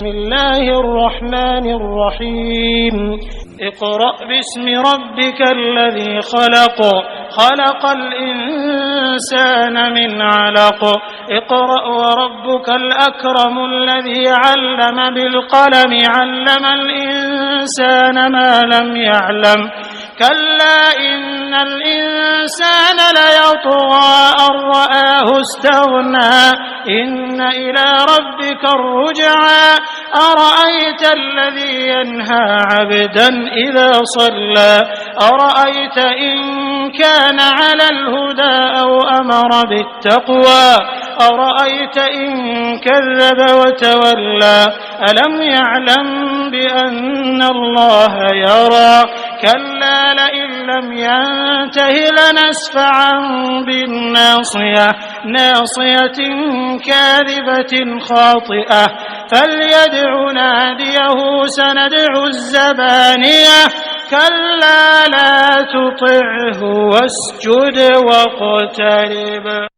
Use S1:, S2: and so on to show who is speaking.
S1: بسم الله الرحمن الرحيم اقرأ باسم ربك الذي خلق الإنسان من علق اقرأ وربك الأكرم الذي علم بالقلم علم الإنسان ما لم يعلم كلا إن الإنسان ليطغى أن رآه استغنى إن إلى ربك الرجعى أرأيت الذي ينهى عبدا إذا صلى أرأيت إن كان على الهدى أو أمر بالتقوى أرأيت إن كذب وتولى ألم يعلم بأن الله يرى كلا لئن لم ينته لنسفعا بالناصية ناصية كاذبة خاطئة فليدع ناديه سندع الزبانية كلا لا تطعه واسجد واقترب.